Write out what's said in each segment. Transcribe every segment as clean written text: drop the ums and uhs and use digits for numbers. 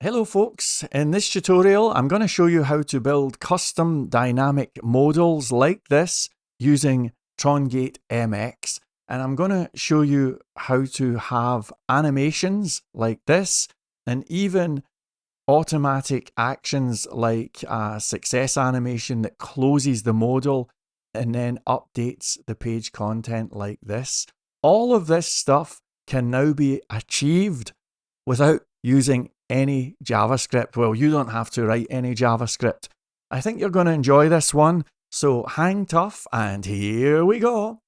Hello folks, in this tutorial I'm going to show you how to build custom dynamic modals like this using Trongate MX, and I'm going to show you how to have animations like this and even automatic actions like a success animation that closes the modal and then updates the page content like this. All of this stuff can now be achieved without using any JavaScript. Well, you don't have to write any JavaScript. I think you're going to enjoy this one, so hang tough and here we go.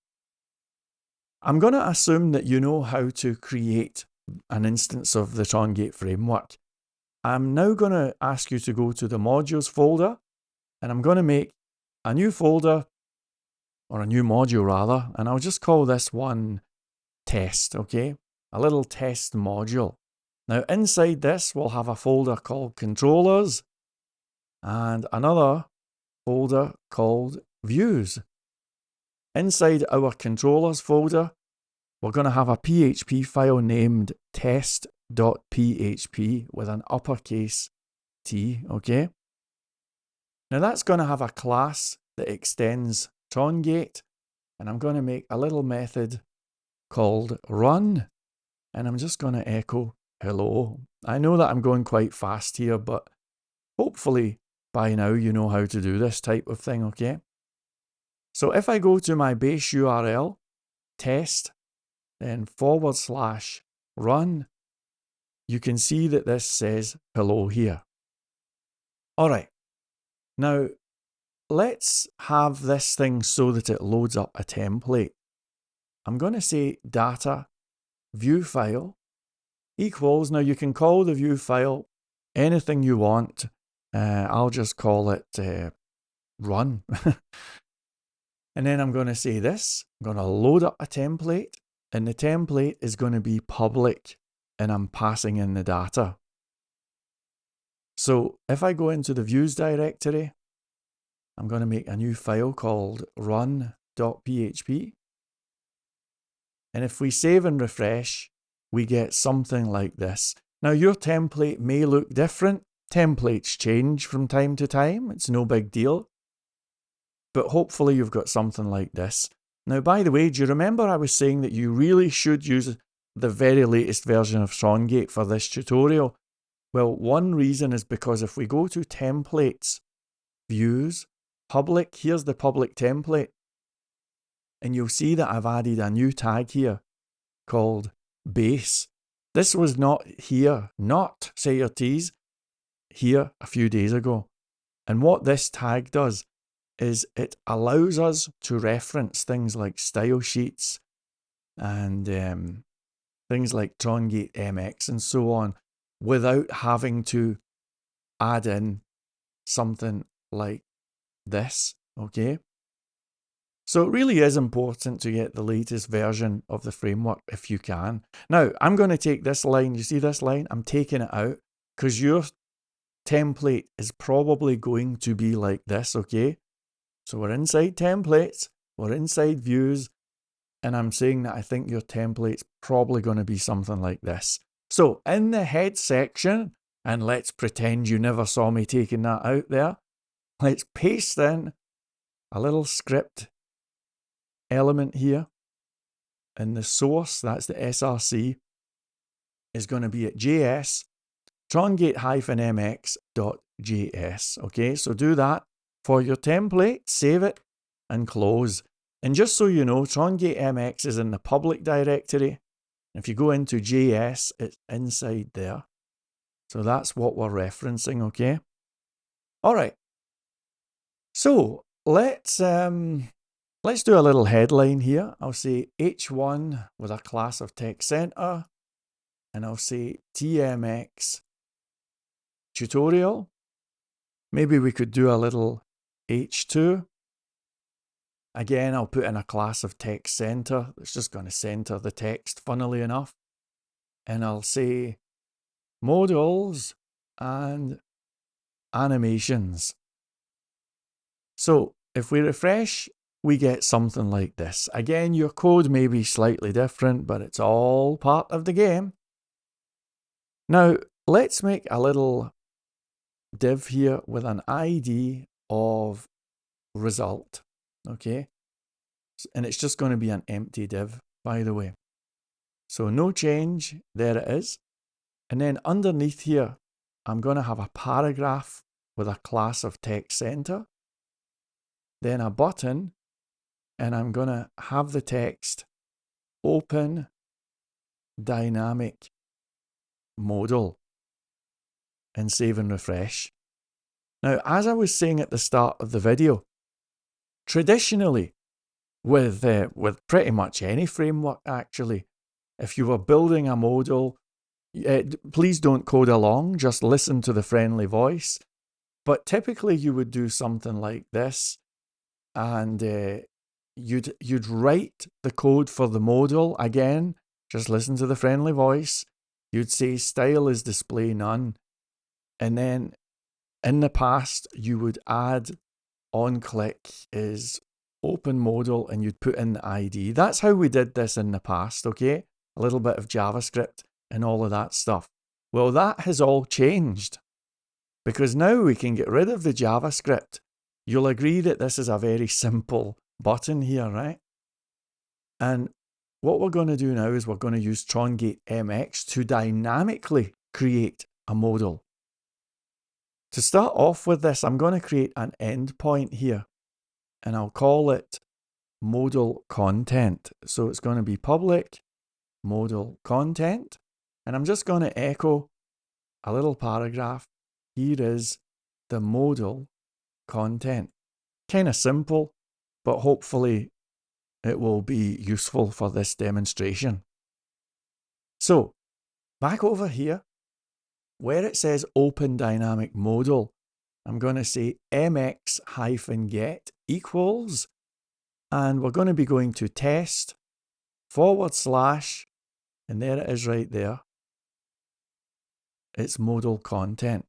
I'm going to assume that you know how to create an instance of the Trongate framework. I'm now going to ask you to go to the modules folder, and I'm going to make a new folder, or a new module rather, and I'll just call this one test, okay? A little test module. Now inside this we'll have a folder called controllers and another folder called views. Inside our controllers folder we're going to have a PHP file named test.php with an uppercase T, okay? Now that's going to have a class that extends Trongate, and I'm going to make a little method called run, and I'm just going to echo hello. I know that I'm going quite fast here, but hopefully by now you know how to do this type of thing, okay? So if I go to my base URL, test, then /run, you can see that this says hello here. Alright, now let's have this thing so that it loads up a template. I'm going to say data view file equals, now you can call the view file anything you want. I'll just call it run. And then I'm going to say this, I'm going to load up a template, and the template is going to be public, and I'm passing in the data. So if I go into the views directory, I'm going to make a new file called run.php. And if we save and refresh, we get something like this. Now your template may look different. Templates change from time to time. It's no big deal. But hopefully you've got something like this. Now, by the way, do you remember I was saying that you really should use the very latest version of Trongate for this tutorial? Well, one reason is because if we go to templates, views, public, here's the public template. And you'll see that I've added a new tag here called base. This was not here, not say your T's, here a few days ago. And what this tag does is it allows us to reference things like style sheets and things like Trongate MX and so on without having to add in something like this, okay? So it really is important to get the latest version of the framework if you can. Now, I'm going to take this line, you see this line? I'm taking it out because your template is probably going to be like this, okay? So we're inside templates, we're inside views, and I'm saying that I think your template's probably going to be something like this. So in the head section, and let's pretend you never saw me taking that out there, let's paste in a little script element here, and the source, that's the src, is going to be at js trongate-mx.js. okay, so do that for your template, save it and close. And just so you know, Trongate MX is in the public directory. If you go into js, it's inside there. So that's what we're referencing, okay? All right. So let's do a little headline here. I'll say H1 with a class of text center, and I'll say TMX tutorial. Maybe we could do a little H2. Again, I'll put in a class of text center. It's just going to center the text, funnily enough. And I'll say modals and animations. So if we refresh, we get something like this. Again, your code may be slightly different, but it's all part of the game. Now, let's make a little div here with an ID of result, okay? And it's just going to be an empty div, by the way. So no change, there it is. And then underneath here, I'm going to have a paragraph with a class of text center, then a button, and I'm going to have the text open dynamic modal and save and refresh. Now, as I was saying at the start of the video, traditionally, with pretty much any framework actually, if you were building a modal, please don't code along, just listen to the friendly voice. But typically you would do something like this, and you'd write the code for the modal again, just listen to the friendly voice. You'd say style is display none, and then in the past you would add on click is open modal, and you'd put in the ID. That's how we did this in the past, okay? A little bit of JavaScript and all of that stuff. Well, that has all changed, because now we can get rid of the JavaScript. You'll agree that this is a very simple button here, right? And what we're going to do now is we're going to use Trongate MX to dynamically create a modal. To start off with this, I'm going to create an endpoint here, and I'll call it modal content. So it's going to be public modal content, and I'm just going to echo a little paragraph. Here is the modal content. Kind of simple, but hopefully it will be useful for this demonstration. So back over here, where it says open dynamic modal, I'm going to say mx-get equals, and we're going to be going to test / and there it is right there. It's modal content.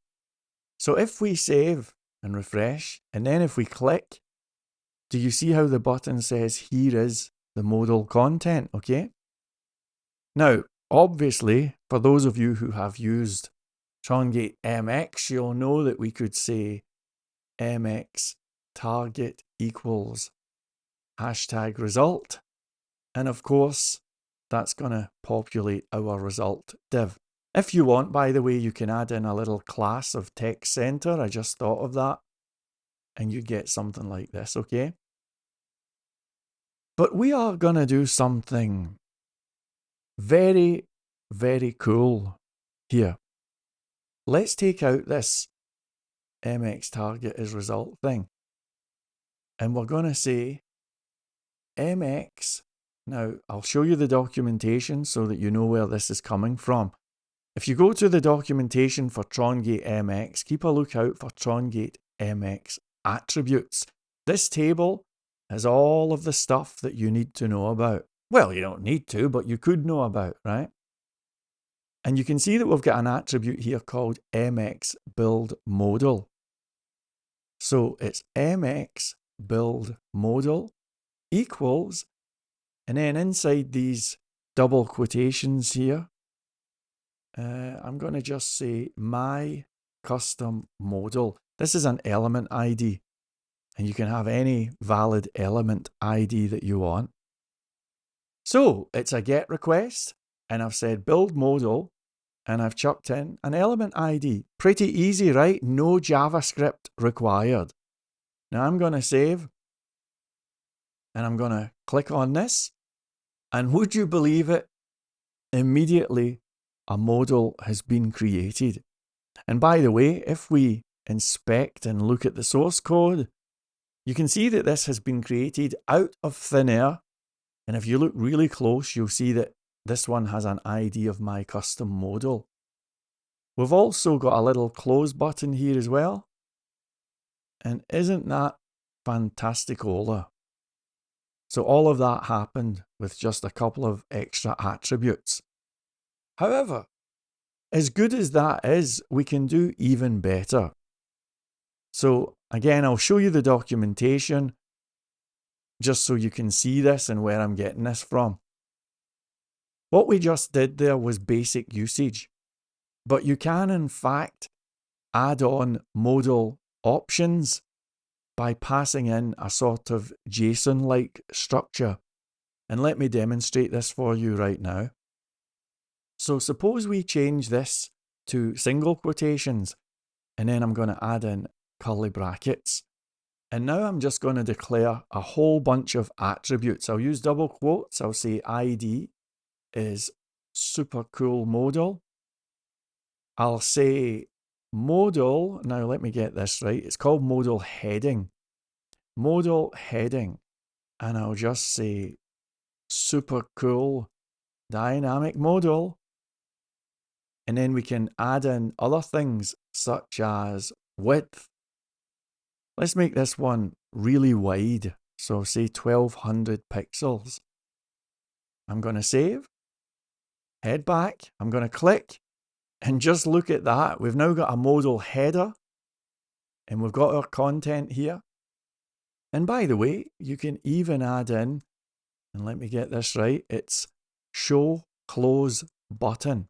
So if we save and refresh, and then if we click, do you see how the button says here is the modal content, okay? Now, obviously, for those of you who have used Trongate MX, you'll know that we could say MX target equals #result. And of course, that's going to populate our result div. If you want, by the way, you can add in a little class of text center. I just thought of that. And you get something like this, okay? But we are going to do something very, very cool here. Let's take out this MX target is result thing. And we're going to say MX. Now, I'll show you the documentation so that you know where this is coming from. If you go to the documentation for Trongate MX, keep a lookout for Trongate MX attributes. This table has all of the stuff that you need to know about. Well, you don't need to, but you could know about, right? And you can see that we've got an attribute here called MX build modal. So it's MX build modal equals, and then inside these double quotations here, I'm going to just say my custom modal. This is an element ID, and you can have any valid element ID that you want. So it's a GET request, and I've said build modal, and I've chucked in an element ID. Pretty easy, right? No JavaScript required. Now I'm going to save, and I'm going to click on this, and would you believe it? Immediately, a modal has been created. And by the way, if we inspect and look at the source code, you can see that this has been created out of thin air. And if you look really close, you'll see that this one has an ID of my custom modal. We've also got a little close button here as well. And isn't that fantasticola? So all of that happened with just a couple of extra attributes. However, as good as that is, we can do even better. So again, I'll show you the documentation just so you can see this and where I'm getting this from. What we just did there was basic usage. But you can, in fact, add on modal options by passing in a sort of JSON-like structure. And let me demonstrate this for you right now. So suppose we change this to single quotations, and then I'm going to add in curly brackets. And now I'm just going to declare a whole bunch of attributes. I'll use double quotes. I'll say ID is super cool modal. I'll say modal, now let me get this right. It's called modal heading. Modal heading. And I'll just say super cool dynamic modal. And then we can add in other things such as width. Let's make this one really wide. So say 1200 pixels. I'm going to save. Head back. I'm going to click. And just look at that. We've now got a modal header. And we've got our content here. And by the way, you can even add in, and let me get this right, it's show close button.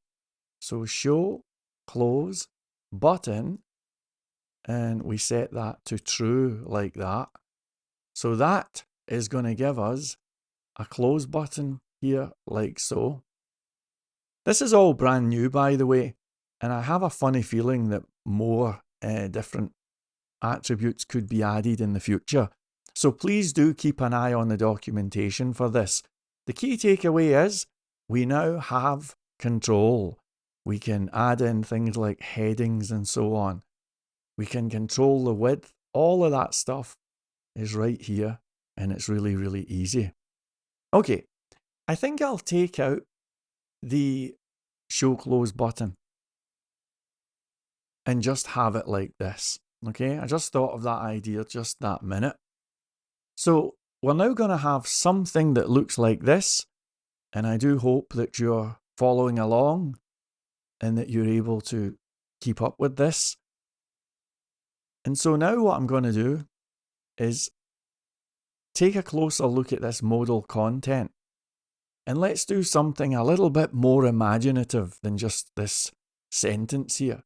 So show close button. And we set that to true like that. So that is going to give us a close button here like so. This is all brand new, by the way, and I have a funny feeling that more different attributes could be added in the future. So please do keep an eye on the documentation for this. The key takeaway is we now have control. We can add in things like headings and so on. We can control the width. All of that stuff is right here, and it's really, really easy. Okay, I think I'll take out the show close button and just have it like this. Okay, I just thought of that idea just that minute. So we're now going to have something that looks like this, and I do hope that you're following along and that you're able to keep up with this. And so now what I'm going to do is take a closer look at this modal content. And let's do something a little bit more imaginative than just this sentence here.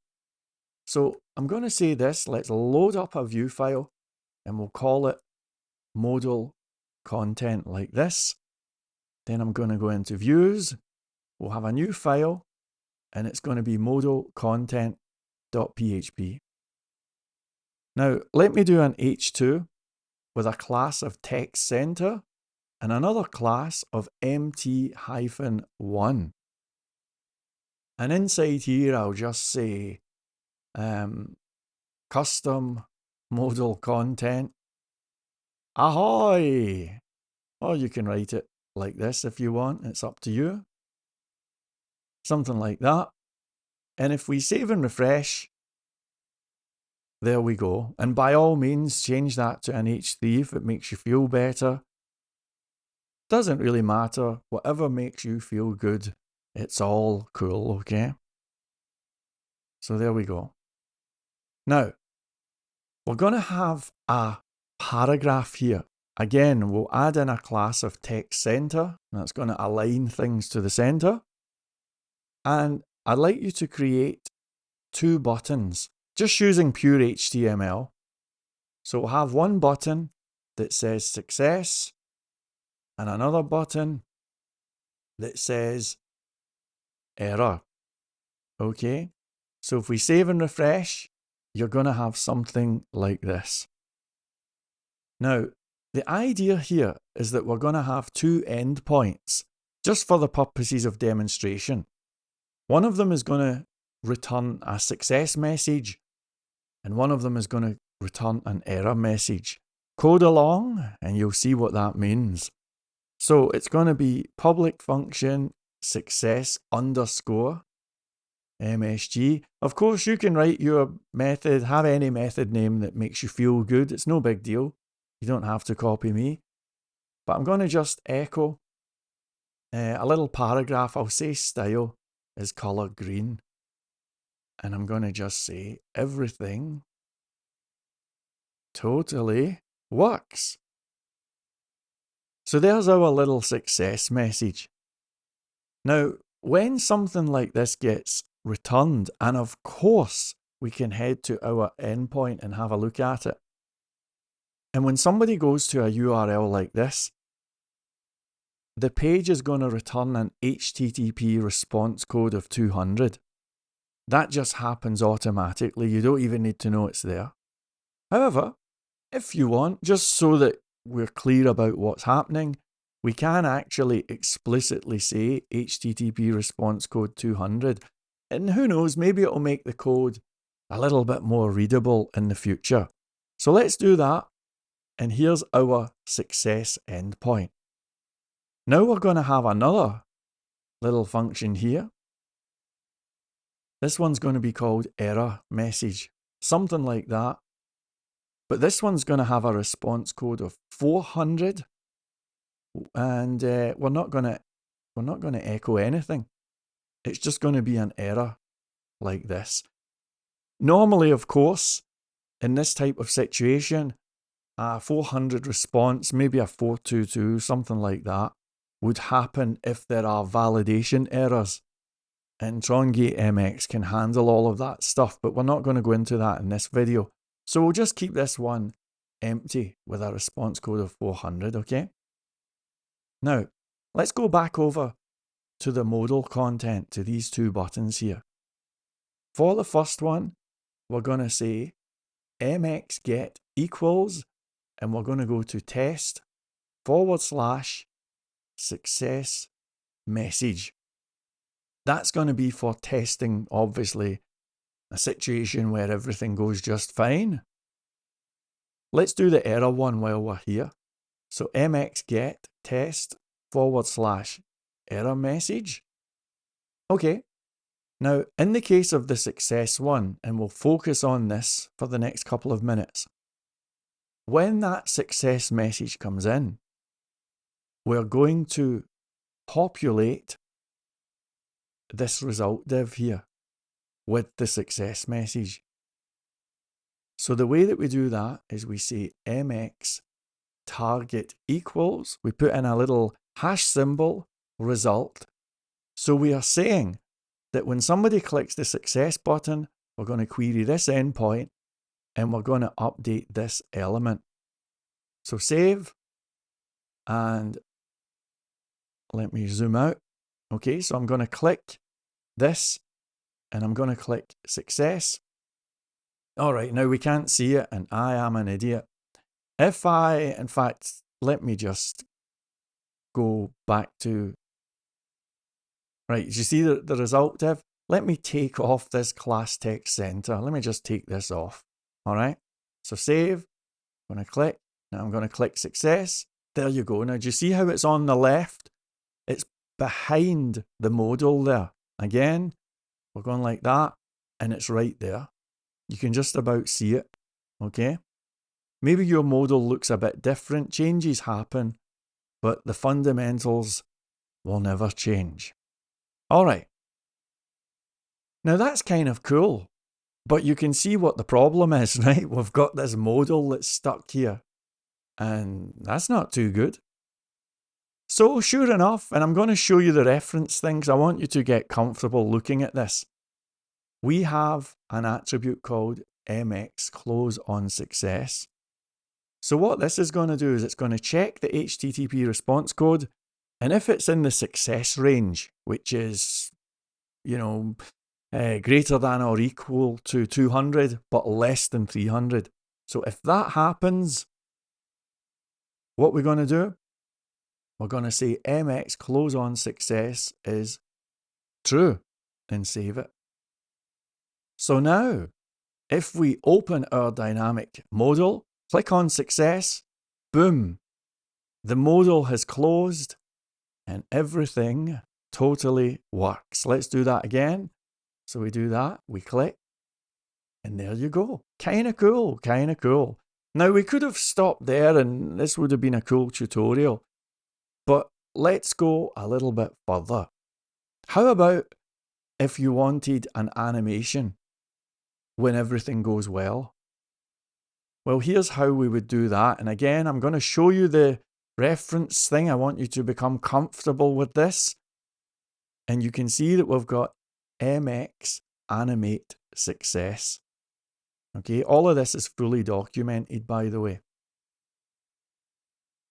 So I'm going to say this, let's load up a view file and we'll call it modal content like this. Then I'm going to go into views. We'll have a new file and it's going to be modal content.php. Now, let me do an H2 with a class of text center and another class of mt-1. And inside here, I'll just say custom modal content. Ahoy! Or you can write it like this if you want. It's up to you. Something like that. And if we save and refresh, there we go. And by all means, change that to an H3 if it makes you feel better. Doesn't really matter. Whatever makes you feel good, it's all cool, okay? So there we go. Now, we're going to have a paragraph here. Again, we'll add in a class of text center. That's going to align things to the center. And I'd like you to create 2 buttons, just using pure HTML. So we'll have one button that says success and another button that says error. Okay, so if we save and refresh, you're going to have something like this. Now, the idea here is that we're going to have 2 endpoints, just for the purposes of demonstration. One of them is going to return a success message, and one of them is going to return an error message. Code along, and you'll see what that means. So it's going to be public function success underscore MSG. Of course, you can write your method, have any method name that makes you feel good. It's no big deal. You don't have to copy me. But I'm going to just echo a little paragraph. I'll say style is color green. And I'm going to just say everything totally works. So there's our little success message. Now, when something like this gets returned. And of course, we can head to our endpoint and have a look at it. And when somebody goes to a URL like this, the page is going to return an HTTP response code of 200. That just happens automatically. You don't even need to know it's there. However, if you want, just so that we're clear about what's happening, we can actually explicitly say HTTP response code 200. And who knows, maybe it'll make the code a little bit more readable in the future. So let's do that. And here's our success endpoint. Now we're going to have another little function here. This one's going to be called error message, something like that. But this one's going to have a response code of 400, and we're not going to echo anything. It's just going to be an error like this. Normally, of course, in this type of situation, a 400 response, maybe a 422, something like that, would happen if there are validation errors. And Trongate MX can handle all of that stuff, but we're not going to go into that in this video. So we'll just keep this one empty with a response code of 400, okay? Now, let's go back over to the modal content, to these two buttons here. For the first one, we're going to say mx get equals, and we're going to go to test / success message. That's going to be for testing, obviously, a situation where everything goes just fine. Let's do the error one while we're here. So mx get test / error message. Okay. Now, in the case of the success one, and we'll focus on this for the next couple of minutes, when that success message comes in, we're going to populate this result div here with the success message. So the way that we do that is we say mx target equals, we put in a little hash symbol result. So we are saying that when somebody clicks the success button, we're going to query this endpoint and we're going to update this element. So save, and let me zoom out. Okay, so I'm going to click this and I'm going to click success. All right, now we can't see it and I am an idiot. If I, in fact, let me just go back to, right, you see the result div? Let me take off this class text center. Let me just take this off. All right, so save, I'm going to click. Now I'm going to click success. There you go. Now do you see how it's on the left? It's behind the modal there. Again, we're going like that and it's right there. You can just about see it, okay? Maybe your modal looks a bit different, changes happen, but the fundamentals will never change. All right. Now that's kind of cool, but you can see what the problem is, right? We've got this modal that's stuck here, and that's not too good. So sure enough, and I'm going to show you the reference things. I want you to get comfortable looking at this. We have an attribute called mx close on success. So what this is going to do is it's going to check the HTTP response code, and if it's in the success range, which is, you know, greater than or equal to 200, but less than 300. So if that happens, what we're going to do, we're going to say mx close on success is true and save it. So now, if we open our dynamic modal, click on success, boom, the modal has closed and everything totally works. Let's do that again. So we do that, we click, and there you go. Kind of cool, kind of cool. Now we could have stopped there and this would have been a cool tutorial, but let's go a little bit further. How about if you wanted an animation when everything goes well? Well, here's how we would do that. And again, I'm going to show you the reference thing. I want you to become comfortable with this. And you can see that we've got MX animate success. Okay, all of this is fully documented, by the way.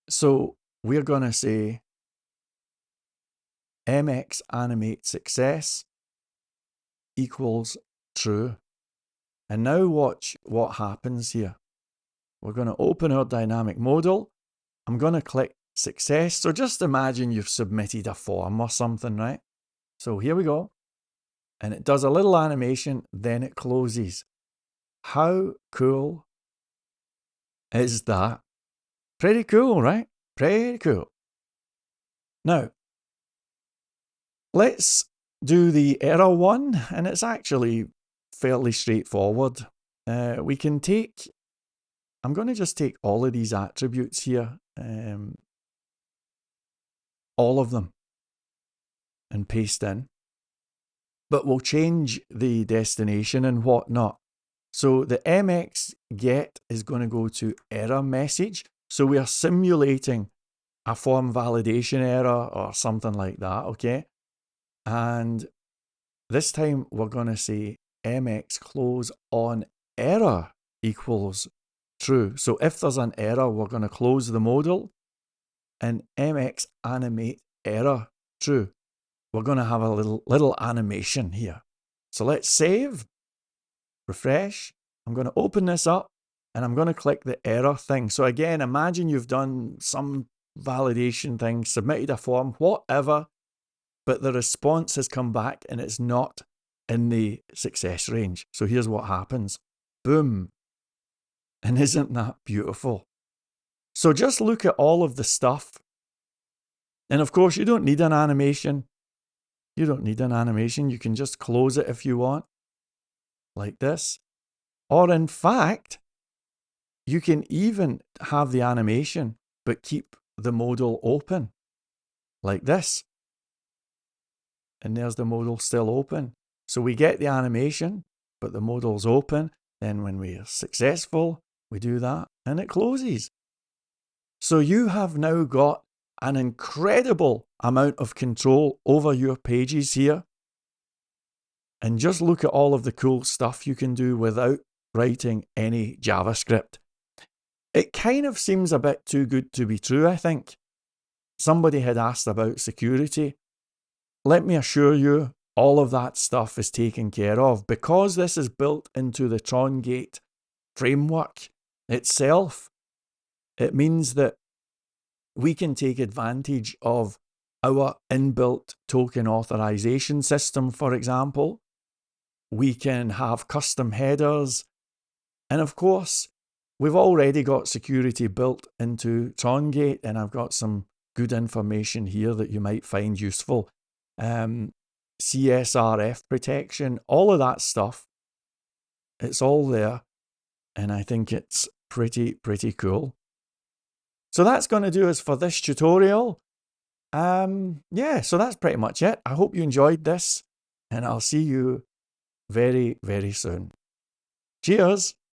So we're going to say MX animate success equals true. And now watch what happens here. We're going to open our dynamic modal. I'm going to click success. So just imagine you've submitted a form or something, right? So here we go. And it does a little animation, then it closes. How cool is that? Pretty cool, right? Pretty cool. Now, let's do the error one, and it's actually fairly straightforward. We can take, I'm going to just take all of these attributes here, all of them, and paste in. But we'll change the destination and whatnot. So the MX get is going to go to error message. So we are simulating a form validation error or something like that, okay? And this time we're going to say MX close on error equals true. So if there's an error, we're going to close the modal and MX animate error true. We're going to have a little animation here. So let's save, refresh. I'm going to open this up and I'm going to click the error thing. So again, imagine you've done some validation thing, submitted a form, whatever, but the response has come back and it's not in the success range. So here's what happens. Boom. And isn't that beautiful? So just look at all of the stuff. And of course, you don't need an animation. You don't need an animation. You can just close it if you want, like this. Or in fact, you can even have the animation, but keep the modal open, like this. And there's the modal still open. So we get the animation, but the modal's open. Then when we are successful, we do that and it closes. So you have now got an incredible amount of control over your pages here. And just look at all of the cool stuff you can do without writing any JavaScript. It kind of seems a bit too good to be true, I think. Somebody had asked about security. Let me assure you, all of that stuff is taken care of because this is built into the Trongate framework itself. It means that we can take advantage of our inbuilt token authorization system, for example. We can have custom headers. And of course, we've already got security built into Trongate, and I've got some good information here that you might find useful. CSRF protection, all of that stuff. It's all there. And I think it's pretty cool. So that's going to do us for this tutorial. Yeah, so that's pretty much it. I hope you enjoyed this, and I'll see you very soon. Cheers.